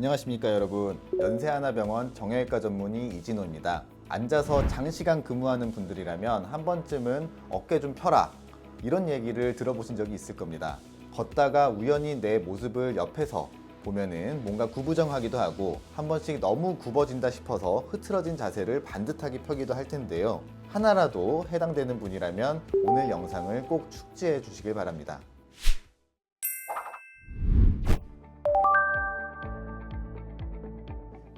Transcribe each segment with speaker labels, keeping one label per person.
Speaker 1: 안녕하십니까 여러분. 연세하나병원 정형외과 전문의 이진호입니다. 앉아서 장시간 근무하는 분들이라면 한 번쯤은 어깨 좀 펴라 이런 얘기를 들어보신 적이 있을 겁니다. 걷다가 우연히 내 모습을 옆에서 보면은 뭔가 구부정하기도 하고 한 번씩 너무 굽어진다 싶어서 흐트러진 자세를 반듯하게 펴기도 할 텐데요. 하나라도 해당되는 분이라면 오늘 영상을 꼭 숙지해 주시길 바랍니다.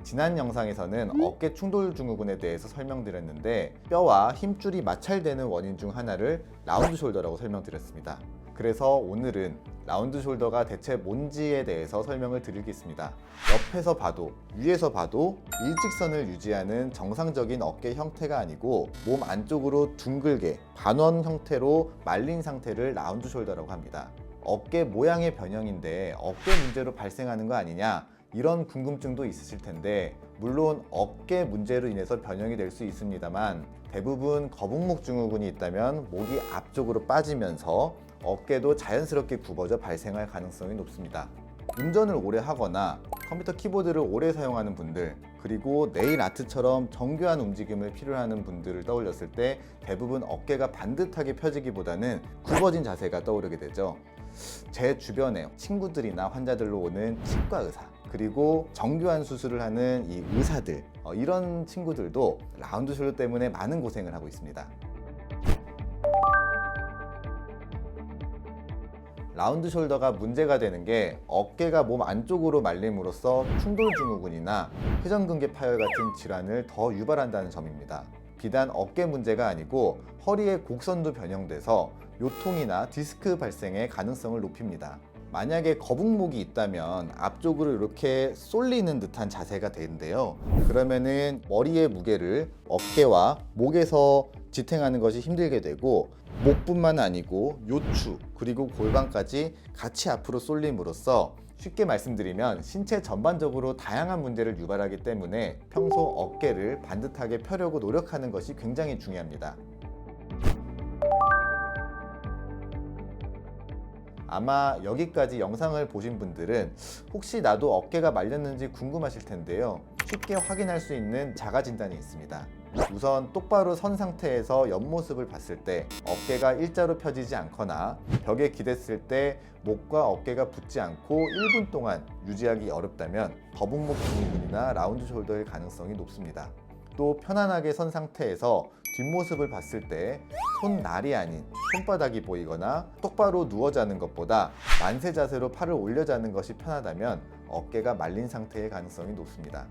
Speaker 1: 지난 영상에서는 어깨 충돌 증후군에 대해서 설명드렸는데 뼈와 힘줄이 마찰되는 원인 중 하나를 라운드 숄더라고 설명드렸습니다. 그래서 오늘은 라운드 숄더가 대체 뭔지에 대해서 설명을 드리겠습니다. 옆에서 봐도 위에서 봐도 일직선을 유지하는 정상적인 어깨 형태가 아니고 몸 안쪽으로 둥글게 반원 형태로 말린 상태를 라운드 숄더라고 합니다. 어깨 모양의 변형인데 어깨 문제로 발생하는 거 아니냐 이런 궁금증도 있으실 텐데 물론 어깨 문제로 인해서 변형이 될 수 있습니다만 대부분 거북목 증후군이 있다면 목이 앞쪽으로 빠지면서 어깨도 자연스럽게 굽어져 발생할 가능성이 높습니다. 운전을 오래 하거나 컴퓨터 키보드를 오래 사용하는 분들 그리고 네일 아트처럼 정교한 움직임을 필요로 하는 분들을 떠올렸을 때 대부분 어깨가 반듯하게 펴지기보다는 굽어진 자세가 떠오르게 되죠. 제 주변에 친구들이나 환자들로 오는 치과 의사 그리고 정교한 수술을 하는 이 의사들 이런 친구들도 라운드 숄더 때문에 많은 고생을 하고 있습니다. 라운드 숄더가 문제가 되는 게 어깨가 몸 안쪽으로 말림으로써 충돌 증후군이나 회전근개 파열 같은 질환을 더 유발한다는 점입니다. 비단 어깨 문제가 아니고 허리의 곡선도 변형돼서 요통이나 디스크 발생의 가능성을 높입니다. 만약에 거북목이 있다면 앞쪽으로 이렇게 쏠리는 듯한 자세가 되는데요. 그러면은 머리의 무게를 어깨와 목에서 지탱하는 것이 힘들게 되고 목뿐만 아니고 요추 그리고 골반까지 같이 앞으로 쏠림으로써 쉽게 말씀드리면 신체 전반적으로 다양한 문제를 유발하기 때문에 평소 어깨를 반듯하게 펴려고 노력하는 것이 굉장히 중요합니다. 아마 여기까지 영상을 보신 분들은 혹시 나도 어깨가 말렸는지 궁금하실 텐데요. 쉽게 확인할 수 있는 자가 진단이 있습니다. 우선 똑바로 선 상태에서 옆모습을 봤을 때 어깨가 일자로 펴지지 않거나 벽에 기댔을 때 목과 어깨가 붙지 않고 1분 동안 유지하기 어렵다면 거북목 증후군이나 라운드 숄더일 가능성이 높습니다. 또 편안하게 선 상태에서 뒷모습을 봤을 때 손날이 아닌 손바닥이 보이거나 똑바로 누워 자는 것보다 만세 자세로 팔을 올려 자는 것이 편하다면 어깨가 말린 상태의 가능성이 높습니다.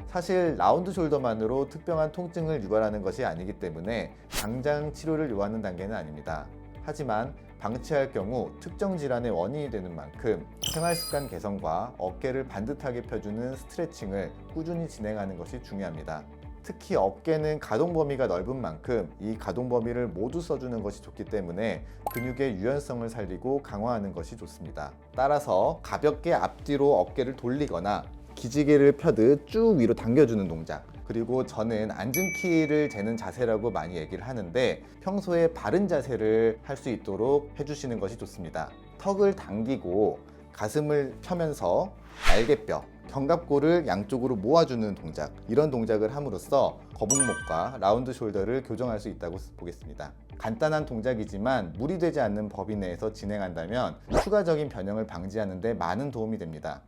Speaker 1: 사실 라운드 숄더만으로 특별한 통증을 유발하는 것이 아니기 때문에 당장 치료를 요하는 단계는 아닙니다. 하지만 방치할 경우 특정 질환의 원인이 되는 만큼 생활습관 개선과 어깨를 반듯하게 펴주는 스트레칭을 꾸준히 진행하는 것이 중요합니다. 특히 어깨는 가동 범위가 넓은 만큼 이 가동 범위를 모두 써주는 것이 좋기 때문에 근육의 유연성을 살리고 강화하는 것이 좋습니다. 따라서 가볍게 앞뒤로 어깨를 돌리거나 기지개를 펴듯 쭉 위로 당겨주는 동작 그리고 저는 앉은 키를 재는 자세라고 많이 얘기를 하는데 평소에 바른 자세를 할 수 있도록 해주시는 것이 좋습니다. 턱을 당기고 가슴을 펴면서 날개뼈, 견갑골을 양쪽으로 모아주는 동작 이런 동작을 함으로써 거북목과 라운드 숄더를 교정할 수 있다고 보겠습니다. 간단한 동작이지만 무리되지 않는 범위 내에서 진행한다면 추가적인 변형을 방지하는 데 많은 도움이 됩니다.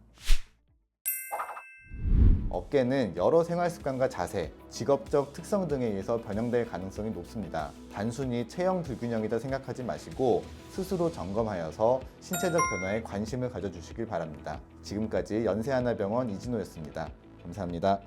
Speaker 1: 어깨는 여러 생활습관과 자세, 직업적 특성 등에 의해서 변형될 가능성이 높습니다. 단순히 체형 불균형이다 생각하지 마시고 스스로 점검하여서 신체적 변화에 관심을 가져주시길 바랍니다. 지금까지 연세하나병원 이진호였습니다. 감사합니다.